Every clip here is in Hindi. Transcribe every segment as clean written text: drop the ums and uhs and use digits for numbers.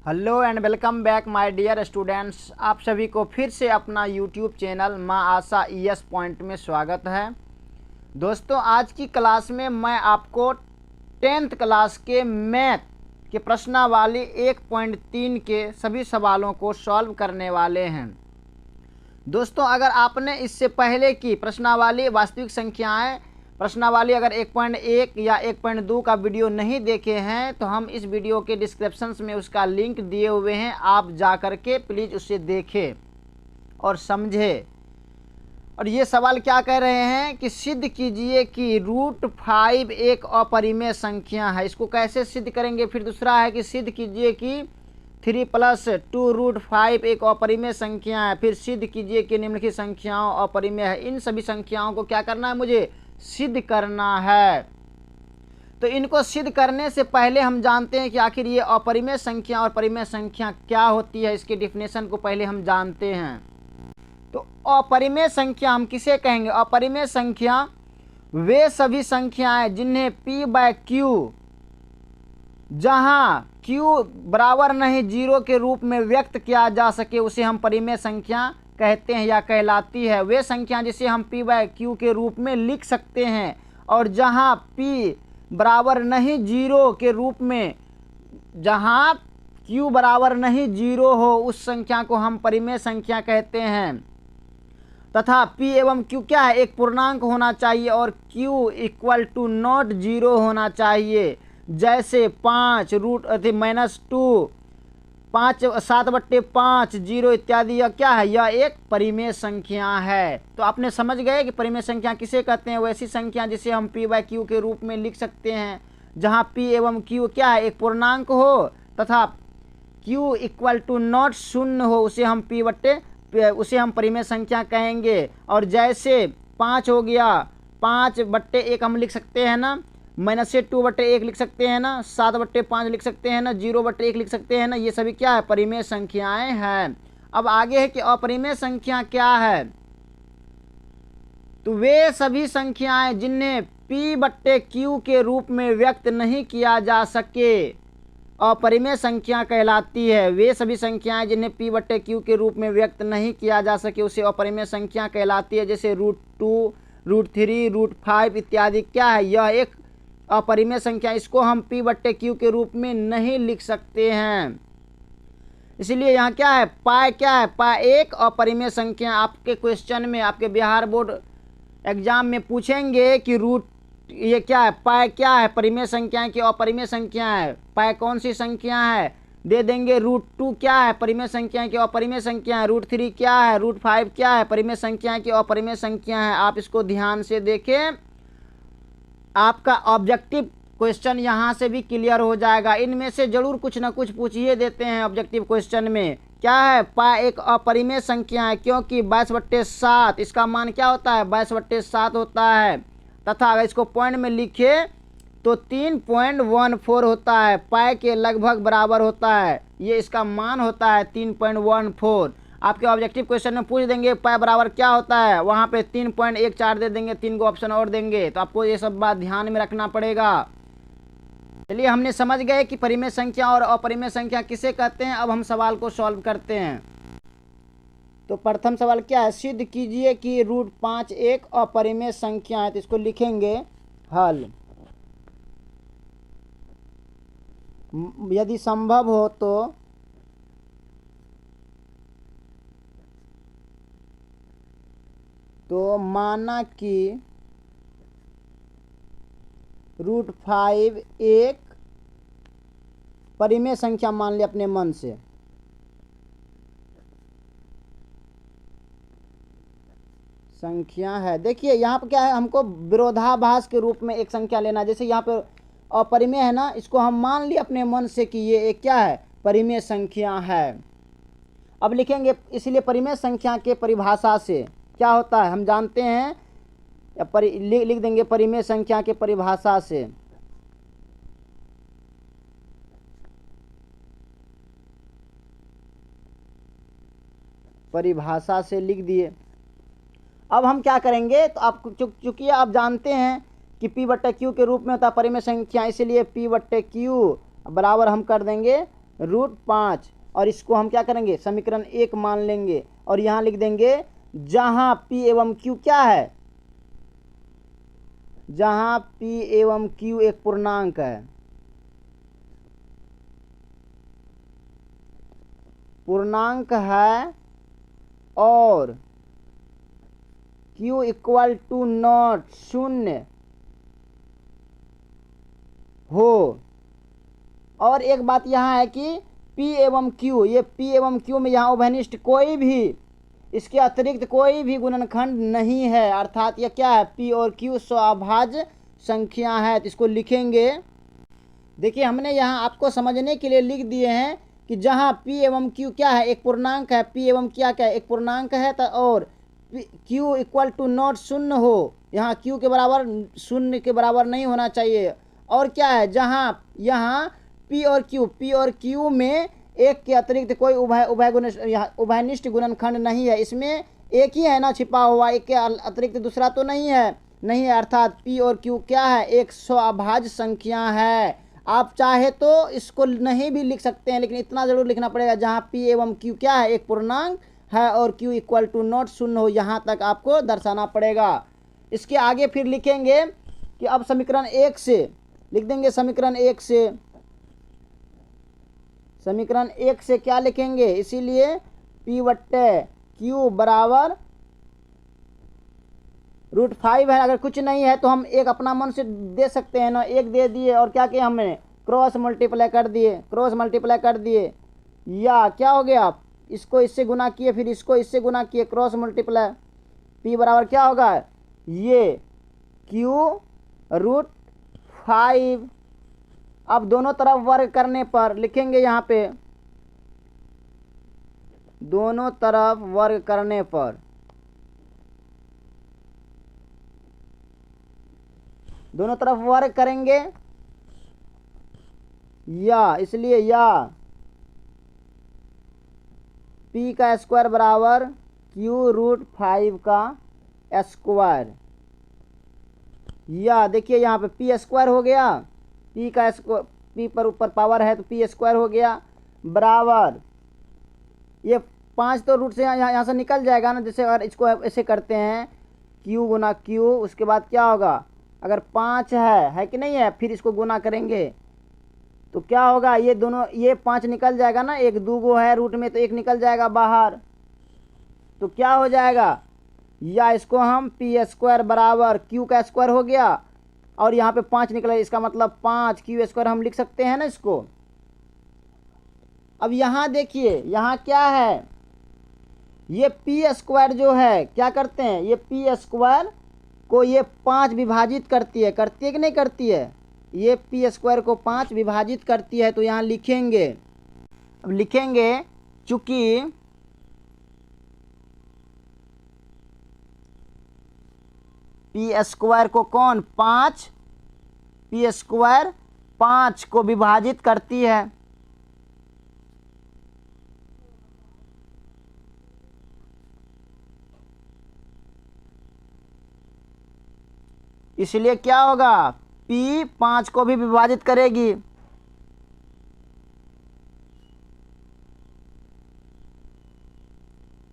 Hello and welcome back my dear students. आप सभी को फिर से अपना यूट्यूब चैनल माँ आशा ईएस पॉइंट में स्वागत है। दोस्तों, आज की क्लास में मैं आपको 10th क्लास के मैथ के प्रश्नावली 1.3 के सभी सवालों को सॉल्व करने वाले हैं। दोस्तों, अगर आपने इससे पहले की प्रश्नावली वास्तविक संख्याएं प्रश्नावली अगर 1.1 या 1.2 का वीडियो नहीं देखे हैं तो हम इस वीडियो के डिस्क्रिप्शन में उसका लिंक दिए हुए हैं, आप जा कर के प्लीज़ उसे देखें और समझें। और ये सवाल क्या कह रहे हैं कि सिद्ध कीजिए कि √5 एक अपरिमेय संख्या है। इसको कैसे सिद्ध करेंगे? फिर दूसरा है कि सिद्ध कीजिए कि 3 + 2 √5 एक अपरिमेय संख्या है। फिर सिद्ध कीजिए कि निम्नलिखित संख्याओं अपरिमेय है। इन सभी संख्याओं को क्या करना है? मुझे सिद्ध करना है। तो इनको सिद्ध करने से पहले हम जानते हैं कि आखिर ये अपरिमेय संख्या और परिमेय संख्या क्या होती है। इसके डिफिनेशन को पहले हम जानते हैं। तो अपरिमेय संख्या हम किसे कहेंगे? अपरिमेय संख्या वे सभी संख्याएं जिन्हें p/q जहां q बराबर नहीं 0 के रूप में व्यक्त किया जा सके उसे हम परिमेय संख्या कहते हैं या कहलाती है। वे संख्या जिसे हम p/q के रूप में लिख सकते हैं और जहां p बराबर नहीं 0 के रूप में, जहां q बराबर नहीं 0 हो उस संख्या को हम परिमेय संख्या कहते हैं। तथा p एवं q क्या है? एक पूर्णांक होना चाहिए और q = नॉट 0 होना चाहिए। जैसे 5 -2 5 7/5 0 इत्यादि। यह क्या है? यह एक परिमेय संख्या है। तो आपने समझ गए कि परिमेय संख्या किसे कहते हैं? वैसी संख्या जिसे हम p/q के रूप में लिख सकते हैं जहां p एवं q क्या है? एक पूर्णांक हो तथा q = नॉट 0 हो उसे हम परिमेय संख्या कहेंगे। और जैसे 5 हो गया, 5/1 हम लिख सकते हैं ना, -2/1 लिख सकते हैं ना, 7/5 लिख सकते हैं ना, 0/1 लिख सकते हैं ना। ये सभी क्या है? परिमेय संख्याएं हैं। अब आगे है कि अपरिमेय संख्या क्या है? तो वे सभी संख्याएं जिन्हें p/q के रूप में व्यक्त नहीं किया जा सके अपरिमेय संख्या कहलाती है। वे सभी संख्याएं जिन्हें p/q के रूप में व्यक्त नहीं किया जा सके उसे अपरिमेय संख्या कहलाती है। जैसे √2 √3 √5 इत्यादि क्या है? यह एक अपरिमेय संख्या, इसको हम p/q के रूप में नहीं लिख सकते हैं। इसलिए यहाँ क्या है? पाई क्या है? पाई एक अपरिमेय संख्या। आपके क्वेश्चन में, आपके बिहार बोर्ड एग्जाम में पूछेंगे कि ये क्या है? पाई क्या है? परिमेय संख्या की अपरिमेय संख्या है। पाई कौन सी संख्या है? दे देंगे। √2 क्या है? परिमेय संख्या की अपरिमेय संख्या है। √3 क्या है? √5 क्या है? परिमेय संख्या की अपरिमेय संख्या है। आप इसको ध्यान से देखें, आपका ऑब्जेक्टिव क्वेश्चन यहाँ से भी क्लियर हो जाएगा। इनमें से जरूर कुछ ना कुछ पूछ ही देते हैं ऑब्जेक्टिव क्वेश्चन में। क्या है? पाई एक अपरिमेय संख्या है क्योंकि 22/7 इसका मान क्या होता है? 22/7 होता है। तथा अगर इसको पॉइंट में लिखे तो 3.14 होता है। पाई के लगभग बराबर होता है। ये इसका मान होता है 3.14। आपके ऑब्जेक्टिव क्वेश्चन में पूछ देंगे पाई बराबर क्या होता है, वहाँ पे 3.14 दे देंगे, 3 को ऑप्शन और देंगे। तो आपको ये सब बात ध्यान में रखना पड़ेगा। चलिए, हमने समझ गए कि परिमेय संख्या और अपरिमेय संख्या किसे कहते हैं। अब हम सवाल को सॉल्व करते हैं। तो प्रथम सवाल क्या है? सिद्ध कीजिए कि √5 एक अपरिमेय संख्या है। तो इसको लिखेंगे हल। यदि संभव हो तो माना कि √5 एक परिमेय संख्या मान ले अपने मन से। संख्या है। देखिए यहाँ पर क्या है? हमको विरोधाभास के रूप में एक संख्या लेना है। जैसे यहाँ पे अपरिमेय है ना, इसको हम मान लिए अपने मन से कि ये एक क्या है? परिमेय संख्या है। अब लिखेंगे, इसलिए परिमेय संख्या के परिभाषा से क्या होता है हम जानते हैं, लिख देंगे परिमेय संख्या के परिभाषा से। परिभाषा से लिख दिए। अब हम क्या करेंगे? तो आप चूंकि आप जानते हैं कि p/q के रूप में होता है परिमेय संख्या, इसलिए p/q बराबर हम कर देंगे √5 और इसको हम क्या करेंगे, समीकरण 1 मान लेंगे और यहाँ लिख देंगे जहाँ P एवं Q क्या है, जहाँ P एवं Q एक पूर्णांक है, पूर्णांक है और Q इक्वल टू नॉट शून्य हो। और एक बात यहाँ है कि P एवं Q, ये P एवं Q में यहाँ उभयनिष्ठ कोई भी, इसके अतिरिक्त कोई भी गुणनखंड नहीं है, अर्थात यह क्या है, P और Q स्वाभाज्य संख्या है। तो इसको लिखेंगे, देखिए हमने यहाँ आपको समझने के लिए लिख दिए हैं कि जहाँ P एवं Q क्या है, एक पूर्णांक है, P एवं क्या है, एक पूर्णांक है, और Q इक्वल टू नॉट शून्य हो, यहाँ Q के बराबर शून्य के बराबर नहीं होना चाहिए। और क्या है, जहाँ यहाँ P और Q में एक के अतिरिक्त कोई उभयनिष्ठ गुणनखंड नहीं है, इसमें एक ही है ना छिपा हुआ, एक के अतिरिक्त दूसरा तो नहीं है, अर्थात P और Q क्या है, एक स्वाभाज्य संख्या है। आप चाहे तो इसको नहीं भी लिख सकते हैं, लेकिन इतना जरूर लिखना पड़ेगा जहाँ P एवं Q क्या है, एक पूर्णांक है और Q इक्वल टू नॉट शून्य हो, यहाँ तक आपको दर्शाना पड़ेगा। इसके आगे फिर लिखेंगे कि अब समीकरण 1 से लिख देंगे, समीकरण 1 से क्या लिखेंगे, इसीलिए P/Q बराबर √5 है। अगर कुछ नहीं है तो हम एक अपना मन से दे सकते हैं ना, एक दे दिए और क्या किया हमने, क्रॉस मल्टीप्लाई कर दिए, या क्या हो गया, इसको इससे गुना किए, फिर इसको इससे गुना किए, क्रॉस मल्टीप्लाई, P बराबर क्या होगा, ये Q √5। अब दोनों तरफ वर्ग करने पर लिखेंगे, यहाँ पे दोनों तरफ वर्ग करने पर, दोनों तरफ वर्ग करेंगे या, इसलिए या P का स्क्वायर बराबर Q√5 का स्क्वायर, या देखिए यहाँ पे P स्क्वायर हो गया, P का स्क्वायर, P पर ऊपर पावर है तो P स्क्वायर हो गया, बराबर ये 5 तो रूट से यहाँ से निकल जाएगा ना, जैसे अगर इसको ऐसे करते हैं Q गुना Q, उसके बाद क्या होगा, अगर 5 है कि नहीं है, फिर इसको गुना करेंगे तो क्या होगा, ये दोनों, ये 5 निकल जाएगा ना, एक दूगो है रूट में तो एक निकल जाएगा बाहर, तो क्या हो जाएगा, या इसको हम P स्क्वायर बराबर Q का स्क्वायर हो गया और यहाँ पे 5 निकला, इसका मतलब 5 Q स्क्वायर हम लिख सकते हैं ना इसको। अब यहाँ देखिए, यहाँ क्या है, ये P स्क्वायर जो है क्या करते हैं, ये P स्क्वायर को ये 5 विभाजित करती है कि नहीं करती है, ये P स्क्वायर को 5 विभाजित करती है। तो यहाँ लिखेंगे, अब लिखेंगे चूंकि P स्क्वायर को कौन, 5, P स्क्वायर 5 को विभाजित करती है, इसलिए क्या होगा, P 5 को भी विभाजित करेगी।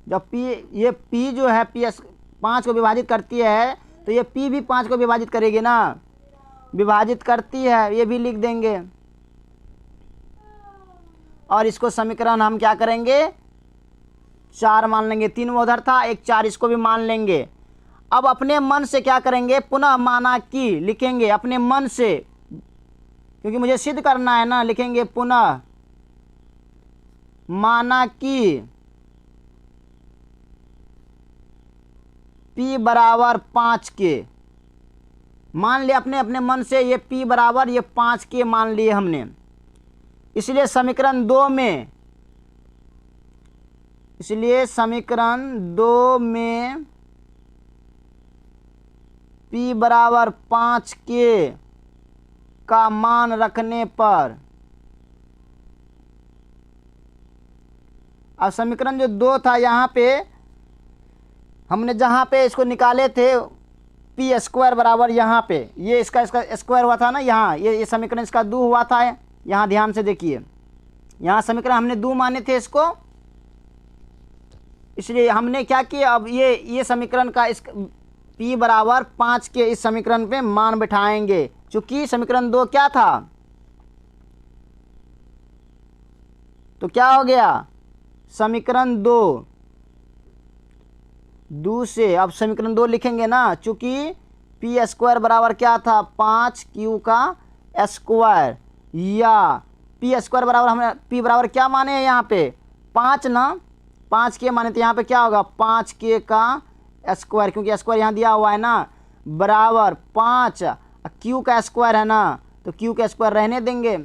जब P, ये P जो है P 5 को विभाजित करती है तो ये P भी 5 को विभाजित करेगी ना, विभाजित करती है, ये भी लिख देंगे। और इसको समीकरण हम क्या करेंगे, 4 मान लेंगे, 3 वो उधर था, एक 4 इसको भी मान लेंगे। अब अपने मन से क्या करेंगे, पुनः माना कि लिखेंगे, अपने मन से, क्योंकि मुझे सिद्ध करना है ना, लिखेंगे पुनः माना कि P बराबर 5 के, मान लिया अपने अपने मन से, ये P बराबर ये 5 के मान लिए हमने। इसलिए समीकरण 2 में, P बराबर 5 के का मान रखने पर, अब समीकरण जो 2 था यहाँ पे हमने जहाँ पे इसको निकाले थे, P स्क्वायर बराबर यहाँ पे, ये इसका स्क्वायर हुआ था ना, यहाँ ये समीकरण इसका 2 हुआ था, यहाँ ध्यान से देखिए, यहाँ समीकरण हमने 2 माने थे इसको, इसलिए हमने क्या किया, अब ये समीकरण का इस p बराबर 5 के इस समीकरण पे मान बिठाएंगे, चूंकि समीकरण 2 क्या था, तो क्या हो गया समीकरण 2 से अब समीकरण 2 लिखेंगे ना, चूंकि पी स्क्वायर बराबर क्या था 5q का स्क्वायर, या पी स्क्वायर बराबर हमें p बराबर क्या माने हैं यहाँ पे 5 ना, 5k माने, तो यहाँ पे क्या होगा 5k का स्क्वायर, क्योंकि स्क्वायर यहाँ दिया हुआ है ना, बराबर 5 q का स्क्वायर है ना, तो q का स्क्वायर रहने देंगे।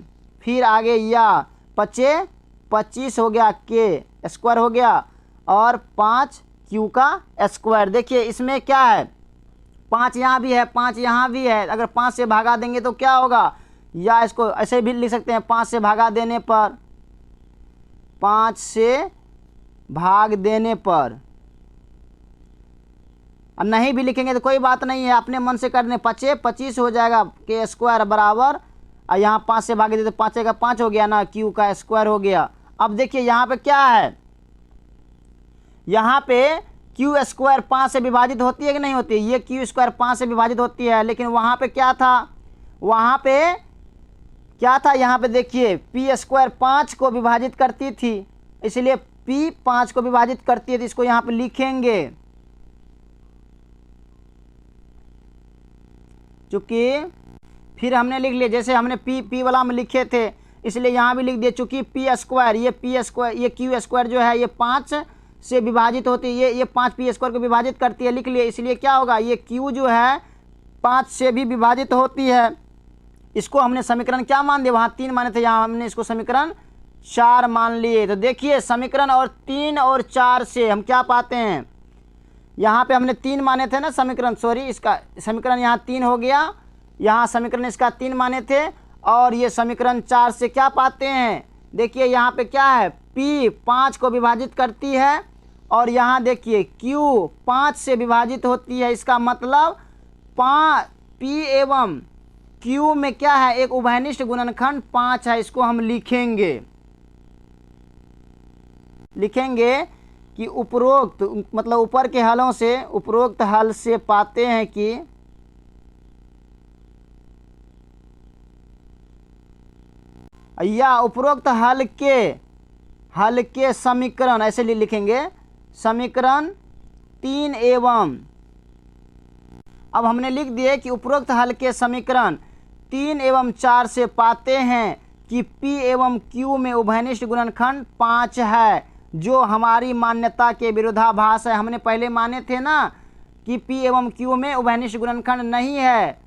फिर आगे या 25 हो गया, k स्क्वायर हो गया, और 5q का स्क्वायर। देखिए इसमें क्या है 5 यहाँ भी है, 5 यहाँ भी है, अगर 5 से भागा देंगे तो क्या होगा, या इसको ऐसे भी लिख सकते हैं 5 से भागा देने पर, 5 से भाग देने पर, और नहीं भी लिखेंगे तो कोई बात नहीं है, अपने मन से करने, 25 हो जाएगा के स्क्वायर बराबर, और यहाँ 5 से भागे दे तो 5 का 5 हो गया ना, क्यू का स्क्वायर हो गया। अब देखिए यहाँ पे क्या है, यहाँ पे क्यू स्क्वायर 5 से विभाजित होती है कि नहीं होती, ये क्यू स्क्वायर 5 से विभाजित होती है, लेकिन वहाँ पे क्या था, वहाँ पे क्या था, यहाँ पे देखिए पी स्क्वायर 5 को विभाजित करती थी, इसलिए पी 5 को विभाजित करती है, तो इसको यहाँ पे लिखेंगे, चूंकि फिर हमने लिख लिया जैसे हमने पी वाला में लिखे थे, इसलिए यहाँ भी लिख दिए, चूंकि पी स्क्वायर ये क्यू स्क्वायर जो है ये 5 से विभाजित होती है, ये 5 पी स्क्वायर को विभाजित करती है, लिख लिए, इसलिए क्या होगा ये क्यू जो है 5 से भी विभाजित होती है। इसको हमने समीकरण क्या मान दिया, वहाँ 3 माने थे, यहाँ हमने इसको समीकरण 4 मान लिए। तो देखिए समीकरण और 3 और 4 से हम क्या पाते हैं, यहाँ पे हमने 3 माने थे ना समीकरण, सॉरी इसका समीकरण यहाँ 3 हो गया, यहाँ समीकरण इसका 3 माने थे, और ये समीकरण 4 से क्या पाते हैं, देखिए यहाँ पे क्या है p 5 को विभाजित करती है, और यहाँ देखिए q 5 से विभाजित होती है, इसका मतलब p एवं q में क्या है एक उभयनिष्ठ गुणनखंड 5 है। इसको हम लिखेंगे कि उपरोक्त मतलब ऊपर के हलों से, उपरोक्त हल से पाते हैं कि या उपरोक्त हल के समीकरण, ऐसे लिखेंगे समीकरण 3 एवं, अब हमने लिख दिए कि उपरोक्त हल के समीकरण 3 एवं 4 से पाते हैं कि P एवं Q में उभयनिष्ठ गुणनखंड 5 है, जो हमारी मान्यता के विरोधाभास है। हमने पहले माने थे ना कि P एवं Q में उभयनिष्ठ गुणनखंड नहीं है,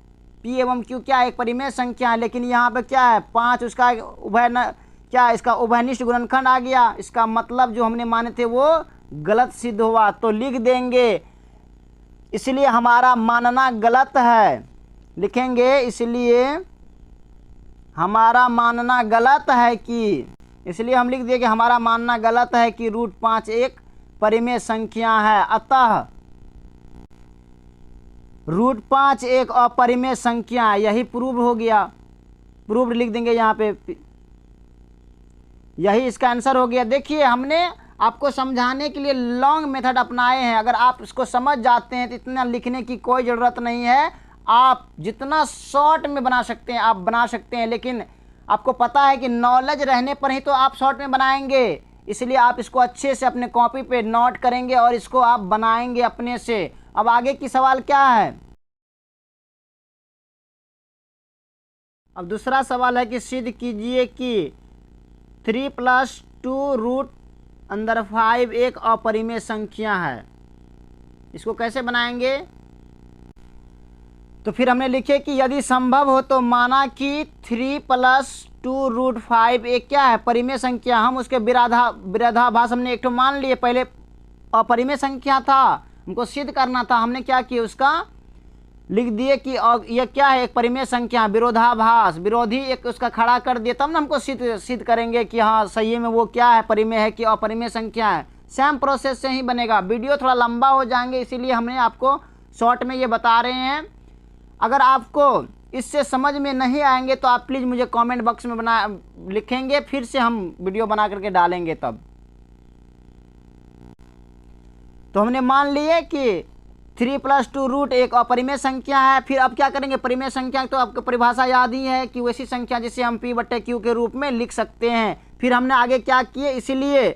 P एवं Q क्या एक परिमेय संख्या है, लेकिन यहाँ पे क्या है 5 उसका क्या इसका उभयनिष्ठ गुणनखंड आ गया, इसका मतलब जो हमने माने थे वो गलत सिद्ध हुआ, तो लिख देंगे इसलिए हमारा मानना गलत है, लिखेंगे इसलिए हमारा मानना गलत है कि, इसलिए हम लिख दिए कि हमारा मानना गलत है कि √5 एक परिमेय संख्या है, अतः √5 एक अपरिमेय संख्या है, यही प्रूव हो गया, प्रूव्ड लिख देंगे यहाँ पे, यही इसका आंसर हो गया। देखिए हमने आपको समझाने के लिए लॉन्ग मेथड अपनाए हैं, अगर आप इसको समझ जाते हैं तो इतना लिखने की कोई ज़रूरत नहीं है, आप जितना शॉर्ट में बना सकते हैं आप बना सकते हैं, लेकिन आपको पता है कि नॉलेज रहने पर ही तो आप शॉर्ट में बनाएंगे, इसलिए आप इसको अच्छे से अपने कॉपी पे नोट करेंगे और इसको आप बनाएंगे अपने से। अब आगे की सवाल क्या है, अब दूसरा सवाल है कि सिद्ध कीजिए कि 3 + 2√5 एक अपरिमेय संख्या है। इसको कैसे बनाएंगे, तो फिर हमने लिखे कि यदि संभव हो तो माना कि 3 + 2√5 एक क्या है परिमेय संख्या, हम उसके विरोधाभास हमने एक तो मान लिए, पहले अपरिमेय संख्या था हमको सिद्ध करना था, हमने क्या किया उसका लिख दिए कि यह क्या है एक परिमेय संख्या, विरोधाभास विरोधी एक उसका खड़ा कर दिए, तब ना हमको सिद्ध करेंगे कि हाँ सही में वो क्या है परिमेय है कि अपरिमेय संख्या है। सेम प्रोसेस से ही बनेगा, वीडियो थोड़ा लंबा हो जाएंगे इसीलिए हमने आपको शॉर्ट में ये बता रहे हैं। अगर आपको इससे समझ में नहीं आएंगे तो आप प्लीज़ मुझे कमेंट बॉक्स में लिखेंगे, फिर से हम वीडियो बना करके डालेंगे तब। तो हमने मान लिए कि 3 + 2 रूट एक अपरिमेय संख्या है। फिर अब क्या करेंगे, परिमेय संख्या तो आपको परिभाषा याद ही है कि वैसी संख्या जिसे हम P/Q के रूप में लिख सकते हैं। फिर हमने आगे क्या किए, इसीलिए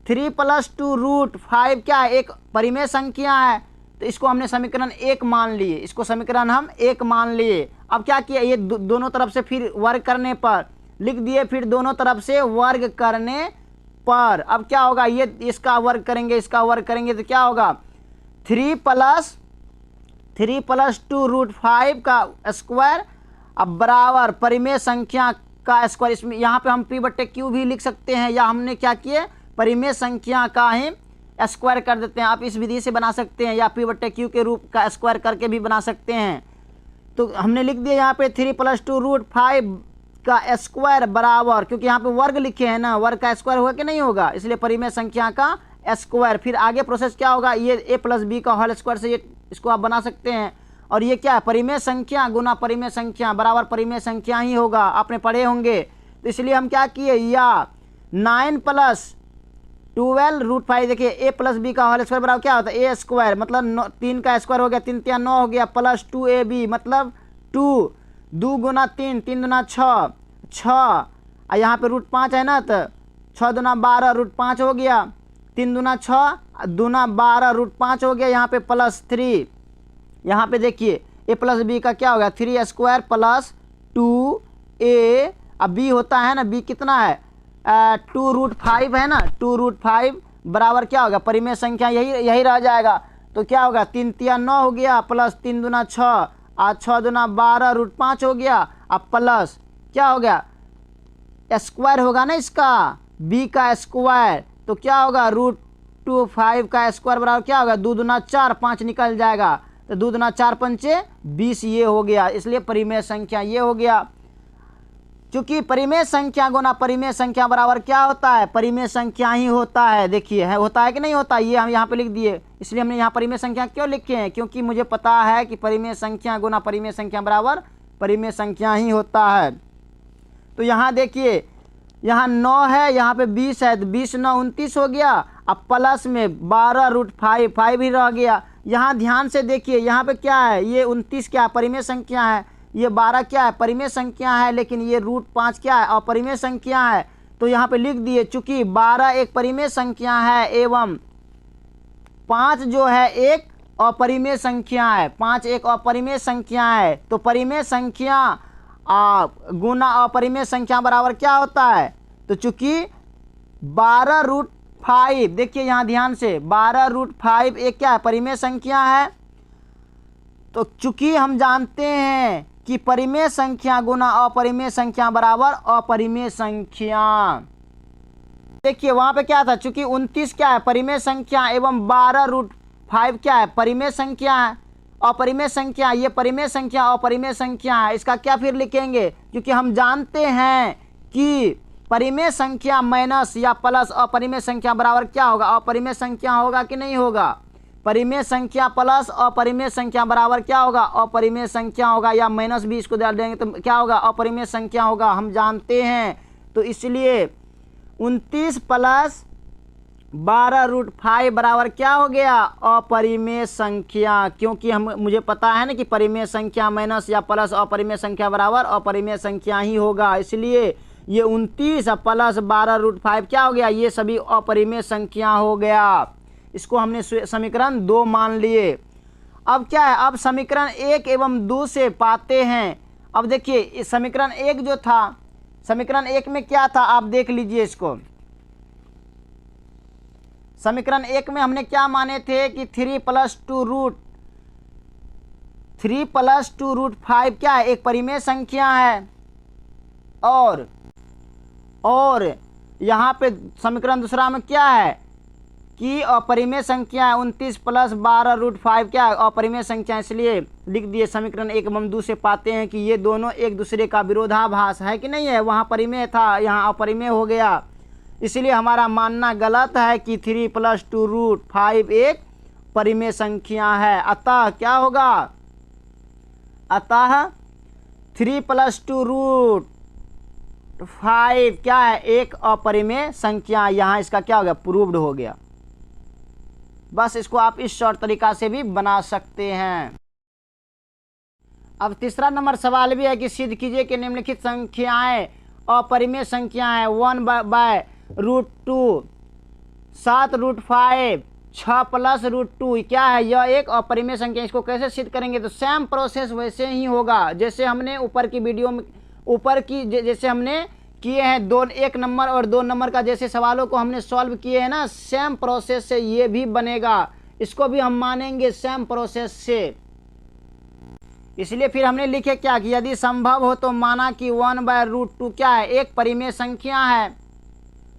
3 + 2 रूट 5 क्या है, एक परिमेय संख्या है, तो इसको हमने समीकरण 1 मान लिए, इसको समीकरण हम 1 मान लिए। अब क्या किया, ये दोनों तरफ से फिर वर्ग करने पर लिख दिए, फिर दोनों तरफ से वर्ग करने पर अब क्या होगा, ये इसका वर्ग करेंगे, इसका वर्ग करेंगे तो क्या होगा, 3 + 2 रूट 5 का स्क्वायर अब बराबर परिमेय संख्या का स्क्वायर। इसमें यहाँ पे हम P/Q भी लिख सकते हैं, या हमने क्या किए, परिमेय संख्या का ही स्क्वायर कर देते हैं। आप इस विधि से बना सकते हैं, या P/Q के रूप का स्क्वायर करके भी बना सकते हैं। तो हमने लिख दिया यहाँ पे 3 + 2 रूट 5 का स्क्वायर बराबर, क्योंकि यहाँ पे वर्ग लिखे हैं ना, वर्ग का स्क्वायर होगा कि नहीं होगा, इसलिए परिमेय संख्या का स्क्वायर। फिर आगे प्रोसेस क्या होगा, ये a + b का होल स्क्वायर से इसको आप बना सकते हैं। और ये क्या है, परिमेय संख्या गुना परिमेय संख्या बराबर परिमेय संख्या ही होगा, आपने पढ़े होंगे। तो इसलिए हम क्या किए, या 9 + 12 रूट 5, देखिए a + b का होल स्क्वायर बराबर क्या होता है, a स्क्वायर मतलब 3 का स्क्वायर हो गया, 3 × 3 = 9 हो गया, प्लस 2ab मतलब 2 2 × 3 3 दूना 6 6, और यहाँ पे रूट 5 है ना, तो 6 दूना 12 रूट 5 हो गया, 3 दूना 6 दूना 12 रूट 5 हो गया, यहाँ पे प्लस 3, यहाँ पे देखिए a + b का क्या हो गया, 3 स्क्वायर प्लस 2a, अब b होता है ना, b कितना है 2 रूट 5 है ना, 2 रूट 5 बराबर क्या होगा, परिमेय संख्या यही रह जाएगा। तो क्या होगा, 3 × 3 = 9 हो गया, प्लस 3 दूना 6 और 6 दूना 12 रूट 5 हो गया, अब प्लस क्या हो गया, स्क्वायर होगा ना इसका, b का स्क्वायर, तो क्या होगा, √2 का स्क्वायर बराबर क्या होगा, 2 दूना 4 5 निकल जाएगा, तो 2 दूना 4 पंचे 20 ये हो गया, इसलिए परिमेय संख्या ये हो गया। चूंकि परिमेय संख्या गुना परिमेय संख्या बराबर क्या होता है, परिमेय संख्या ही होता है। देखिए होता है कि नहीं होता, ये हम यहाँ पे लिख दिए, इसलिए हमने यहाँ परिमेय संख्या क्यों लिखे हैं, क्योंकि मुझे पता है कि परिमेय संख्या गुना परिमेय संख्या बराबर परिमेय संख्या ही होता है। तो यहाँ देखिए, यहाँ 9 है, यहाँ पे 20 है, तो 20 × 9 = 29 हो गया, अब प्लस में 12 रूट 5 ही रह गया। यहाँ ध्यान से देखिए, यहाँ पे क्या है, ये 29 क्या है, परिमेय संख्या है, ये 12 क्या है, परिमेय संख्या है, लेकिन ये √5 क्या है, अपरिमेय संख्या है। तो यहाँ पे लिख दिए, चूंकि 12 एक परिमेय संख्या है एवं 5 जो है एक अपरिमेय संख्या है, 5 एक अपरिमेय संख्या है, तो परिमेय संख्या गुना अपरिमेय संख्या बराबर क्या होता है, तो चूंकि 12 रूट 5, देखिए यहाँ ध्यान से, 12 रूट 5 एक क्या है, परिमेय संख्या है। तो चूंकि हम जानते हैं कि परिमेय संख्या गुना अपरिमेय संख्या बराबर अपरिमेय संख्या, देखिए वहां पे क्या था, चूंकि 29 क्या है परिमेय संख्या एवं 12 रूट 5 क्या है परिमेय संख्या है, अपरिमेय संख्या, ये परिमेय संख्या अपरिमेय संख्या है। इसका क्या फिर लिखेंगे, क्योंकि हम जानते हैं कि परिमेय संख्या माइनस या प्लस अपरिमेय संख्या बराबर क्या होगा, अपरिमेय संख्या होगा कि नहीं होगा, परिमेय संख्या प्लस अपरिमेय संख्या बराबर क्या होगा, अपरिमेय संख्या होगा, या माइनस भी इसको डाल देंगे तो क्या होगा, अपरिमेय संख्या होगा, हम जानते हैं। तो इसलिए 29 + 12 रूट 5 बराबर क्या हो गया, अपरिमेय संख्या, क्योंकि मुझे पता है ना कि परिमेय संख्या माइनस या प्लस अपरिमेय संख्या बराबर अपरिमेय संख्या ही होगा, इसलिए ये 29 + 12 रूट 5 क्या हो गया, ये सभी अपरिमेय संख्या हो गया। इसको हमने समीकरण 2 मान लिए। अब क्या है, अब समीकरण 1 एवं 2 से पाते हैं। अब देखिए समीकरण 1 जो था, समीकरण 1 में क्या था, आप देख लीजिए इसको। समीकरण 1 में हमने क्या माने थे कि 3 + 2 रूट 5 क्या है, एक परिमेय संख्या है, और यहाँ पे समीकरण दूसरा में क्या है कि अपरिमेय संख्या है, 29 + 12 रूट 5 क्या है, अपरिमेय संख्या, इसलिए लिख दिए समीकरण 1 एवं 2 से पाते हैं कि ये दोनों एक दूसरे का विरोधाभास है कि नहीं है, वहाँ परिमेय था, यहाँ अपरिमेय हो गया, इसलिए हमारा मानना गलत है कि 3 + 2 रूट 5 एक परिमेय संख्या है। अतः क्या होगा, अतः 3 + 2 √5 क्या है, एक अपरिमेय संख्या। यहाँ इसका क्या हो गया, प्रूव्ड हो गया। बस इसको आप इस शॉर्ट तरीका से भी बना सकते हैं। अब तीसरा नंबर सवाल भी है कि सिद्ध कीजिए कि निम्नलिखित संख्याएं अपरिमेय संख्याएं 1/√2, 7√5, 6 + √2 क्या है, यह एक अपरिमेय संख्या। इसको कैसे सिद्ध करेंगे, तो सेम प्रोसेस वैसे ही होगा जैसे हमने ऊपर की वीडियो में जैसे हमने किए हैं 1 नंबर और 2 नंबर का जैसे सवालों को हमने सॉल्व किए हैं ना, सेम प्रोसेस से ये भी बनेगा। इसको भी हम मानेंगे सेम प्रोसेस से। इसलिए फिर हमने लिखे क्या कि यदि संभव हो तो माना कि 1/√2 क्या है, एक परिमेय संख्या है।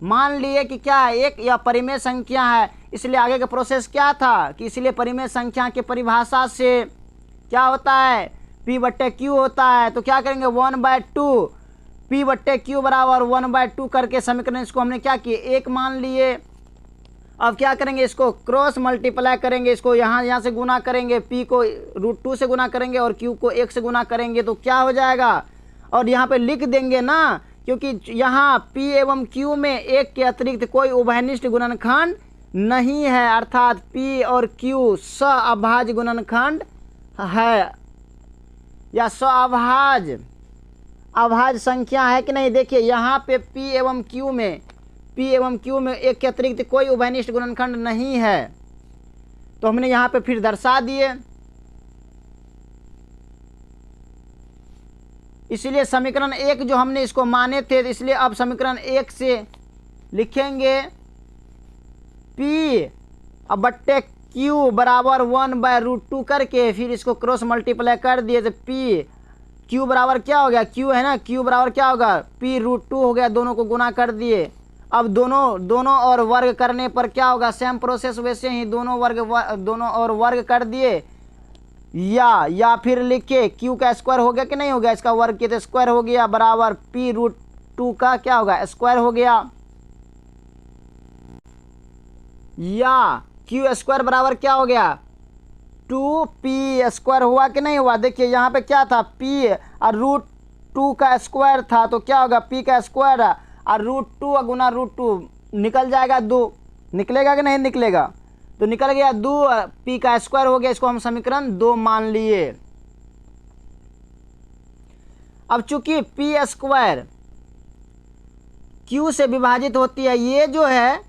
मान लिए कि क्या है, एक या परिमेय संख्या है। इसलिए आगे का प्रोसेस क्या था कि इसलिए परिमेय संख्या के परिभाषा से क्या होता है, P/Q होता है। तो क्या करेंगे 1/2 P/Q बराबर 1/2 करके समीकरण इसको हमने क्या किए, एक मान लिए। अब क्या करेंगे, इसको क्रॉस मल्टीप्लाई करेंगे, इसको यहाँ से गुना करेंगे, P को √2 से गुना करेंगे और Q को 1 से गुना करेंगे तो क्या हो जाएगा, और यहाँ पे लिख देंगे ना, क्योंकि यहाँ P एवं Q में एक के अतिरिक्त कोई उभयनिष्ठ गुणनखंड नहीं है, अर्थात P और Q सअभाज्य गुणनखंड है या अभाज्य संख्या है कि नहीं। देखिए यहाँ पे P एवं Q में एक के अतिरिक्त कोई उभयनिष्ठ गुणनखंड नहीं है, तो हमने यहाँ पे फिर दर्शा दिए। इसलिए समीकरण 1 जो हमने इसको माने थे, इसलिए अब समीकरण 1 से लिखेंगे P/Q बराबर 1/√2 करके फिर इसको क्रॉस मल्टीप्लाई कर दिए तो Q बराबर क्या हो गया, Q है ना, Q बराबर क्या होगा, P√2 हो गया, दोनों को गुना कर दिए। अब दोनों और वर्ग करने पर क्या होगा, सेम प्रोसेस वैसे ही दोनों और वर्ग कर दिए, या फिर लिखे Q का स्क्वायर हो गया कि नहीं हो गया, इसका वर्ग किए तो स्क्वायर हो गया, बराबर P√2 का क्या होगा, स्क्वायर हो गया। या Q स्क्वायर बराबर क्या हो गया, 2P² हुआ कि नहीं हुआ। देखिए यहाँ पे क्या था, P और √2 का स्क्वायर था, तो क्या होगा P का स्क्वायर और √2 गुना √2 निकल जाएगा, 2 निकलेगा कि नहीं निकलेगा, तो निकल गया 2P का स्क्वायर हो गया। इसको हम समीकरण 2 मान लिए। अब चूंकि P² Q से विभाजित होती है, ये जो है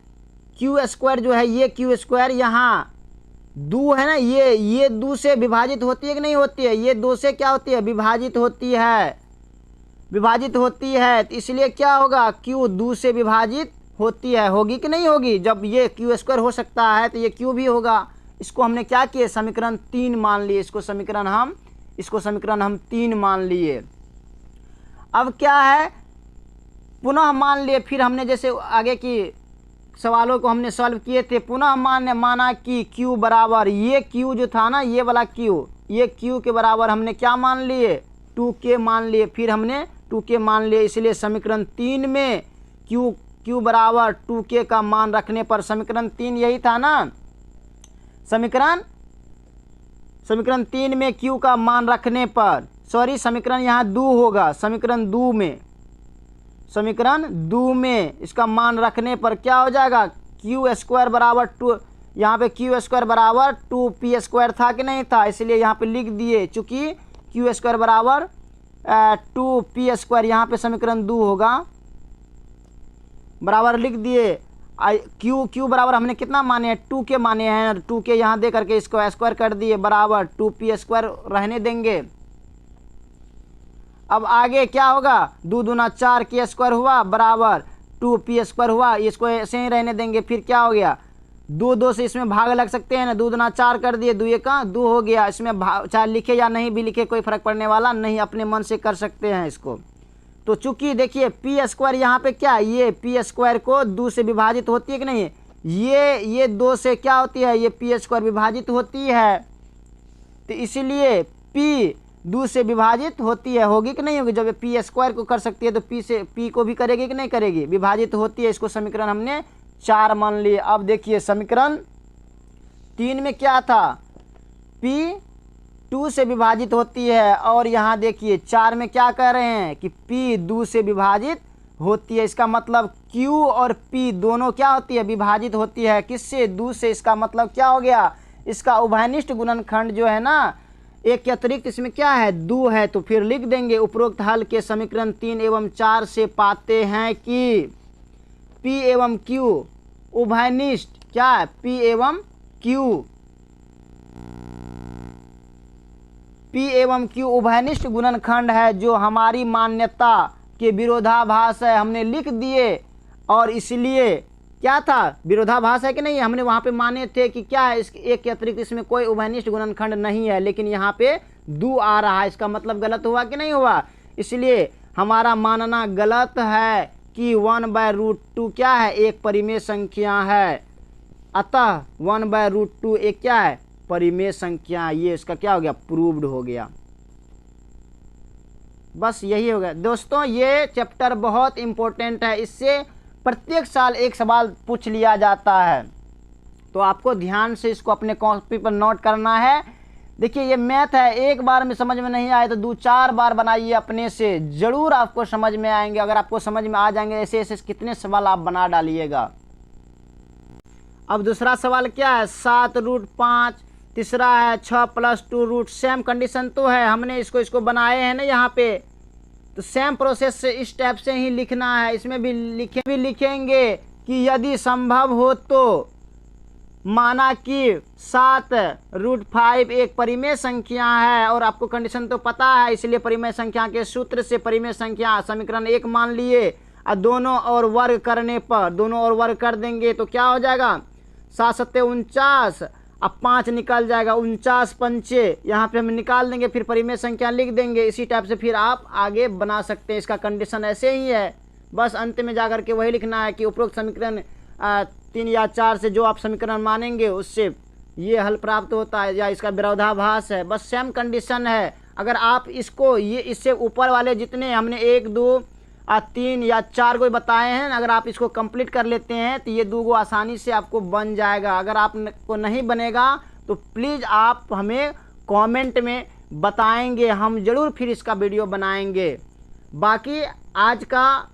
Q² जो है, ये Q² यहाँ 2 है ना, ये 2 से विभाजित होती है कि नहीं होती है, ये 2 से क्या होती है, विभाजित होती है। तो इसलिए क्या होगा, Q 2 से विभाजित होती है, होगी कि नहीं होगी। जब ये Q² हो सकता है तो ये Q भी होगा। इसको हमने क्या किए, समीकरण 3 मान लिए। इसको समीकरण हम 3 मान लिए। अब क्या है, पुनः मान लिए, फिर हमने जैसे आगे की सवालों को हमने सॉल्व किए थे, पुनः माना कि Q बराबर, ये Q जो था ना, ये वाला Q, ये Q के बराबर हमने क्या मान लिए, 2K मान लिए। फिर हमने 2K मान लिए। इसलिए समीकरण 3 में Q बराबर 2K का मान रखने पर, समीकरण 3 यही था ना, समीकरण 3 में Q का मान रखने पर, सॉरी समीकरण यहाँ 2 होगा, समीकरण 2 में इसका मान रखने पर क्या हो जाएगा, Q² बराबर 2, यहाँ पे Q² बराबर 2P² था कि नहीं था, इसलिए यहाँ पे लिख दिए। चूँकि Q² बराबर 2P², यहाँ पे समीकरण 2 होगा, बराबर लिख दिए। Q बराबर हमने कितना माने, 2K माने हैं, 2K यहाँ दे करके इसको स्क्वायर कर दिए, बराबर 2P² रहने देंगे। अब आगे क्या होगा, 2 दूना 4 K² हुआ, बराबर 2P² हुआ, इसको ऐसे ही रहने देंगे। फिर क्या हो गया, 2 से इसमें भाग लग सकते हैं ना, 2 दूना 4 कर दिए, 2 का 2 हो गया। इसमें चाहे लिखे या नहीं भी लिखे कोई फर्क पड़ने वाला नहीं, अपने मन से कर सकते हैं इसको। तो चूंकि देखिए P² यहाँ पे क्या, ये P² को 2 से विभाजित होती है कि नहीं, ये 2 से क्या होती है, ये P² विभाजित होती है, तो इसीलिए P 2 से विभाजित होती है, होगी कि नहीं होगी। जब P² को कर सकती है तो P को भी करेगी कि नहीं करेगी, विभाजित होती है। इसको समीकरण हमने 4 मान लिए। अब देखिए समीकरण 3 में क्या था, P 2 से विभाजित होती है। और यहाँ देखिए 4 में क्या कह रहे हैं कि P 2 से विभाजित होती है। इसका मतलब Q और P दोनों क्या होती है, विभाजित होती है। किससे, 2 से। इसका मतलब क्या हो गया, इसका उभयनिष्ठ गुणनखंड जो है ना, एक के अतिरिक्त इसमें क्या है, 2 है। तो फिर लिख देंगे उपरोक्त हल के समीकरण 3 एवं 4 से पाते हैं कि P एवं Q उभयनिष्ठ क्या है, P एवं Q उभयनिष्ठ गुणनखंड है, जो हमारी मान्यता के विरोधाभास है। हमने लिख दिए, और इसलिए क्या था, विरोधाभास है कि नहीं, हमने वहाँ पे माने थे कि क्या है, इस एक के अतिरिक्त इसमें कोई उभयनिष्ठ गुणनखंड नहीं है, लेकिन यहाँ पे 2 आ रहा है। इसका मतलब गलत हुआ कि नहीं हुआ। इसलिए हमारा मानना गलत है कि 1/√2 क्या है, एक परिमेय संख्या है। अतः 1/√2 एक क्या है, परिमेय संख्या। ये इसका क्या हो गया, प्रूव्ड हो गया। बस यही हो गया दोस्तों। ये चैप्टर बहुत इंपॉर्टेंट है, इससे प्रत्येक साल एक सवाल पूछ लिया जाता है, तो आपको ध्यान से इसको अपने कॉपी पर नोट करना है। देखिए ये मैथ है, एक बार में समझ में नहीं आए तो 2-4 बार बनाइए अपने से, जरूर आपको समझ में आएंगे। अगर आपको समझ में आ जाएंगे ऐसे ऐसे कितने सवाल आप बना डालिएगा। अब दूसरा सवाल क्या है, 7√5, तीसरा है 6 + 2 सेम कंडीशन तो है, हमने इसको बनाए हैं ना यहाँ पे, तो सेम प्रोसेस से इस टाइप से ही लिखना है। इसमें भी लिखेंगे कि यदि संभव हो तो माना कि 7√5 एक परिमेय संख्या है, और आपको कंडीशन तो पता है, इसलिए परिमेय संख्या के सूत्र से परिमेय संख्या समीकरण 1 मान लिए, और दोनों और वर्ग करने पर, दोनों और वर्ग कर देंगे तो क्या हो जाएगा, 7×7 = 49, अब 5 निकल जाएगा, 49 पंचे यहाँ पे हम निकाल देंगे, फिर परिमेय संख्या लिख देंगे। इसी टाइप से फिर आप आगे बना सकते हैं। इसका कंडीशन ऐसे ही है, बस अंत में जाकर के वही लिखना है कि उपरोक्त समीकरण 3 या 4 से जो आप समीकरण मानेंगे उससे ये हल प्राप्त होता है, या इसका विरोधाभास है। बस सेम कंडीशन है। अगर आप इसको ये इससे ऊपर वाले जितने हमने 1, 2, 3 या 4 को बताए हैं, अगर आप इसको कंप्लीट कर लेते हैं तो ये 2 आसानी से आपको बन जाएगा। अगर आपको नहीं बनेगा तो प्लीज़ आप हमें कमेंट में बताएंगे, हम ज़रूर फिर इसका वीडियो बनाएंगे। बाकी आज का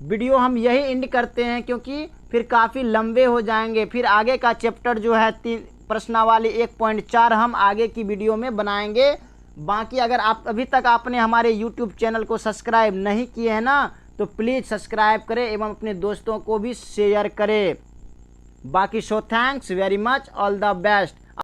वीडियो हम यही एंड करते हैं, क्योंकि फिर काफ़ी लंबे हो जाएंगे। फिर आगे का चैप्टर जो है 3 प्रश्नावली 1.4 हम आगे की वीडियो में बनाएंगे। बाकी अगर आप अभी तक आपने हमारे YouTube चैनल को सब्सक्राइब नहीं किए हैं ना, तो प्लीज़ सब्सक्राइब करें एवं अपने दोस्तों को भी शेयर करें। बाकी thanks very much, all the best.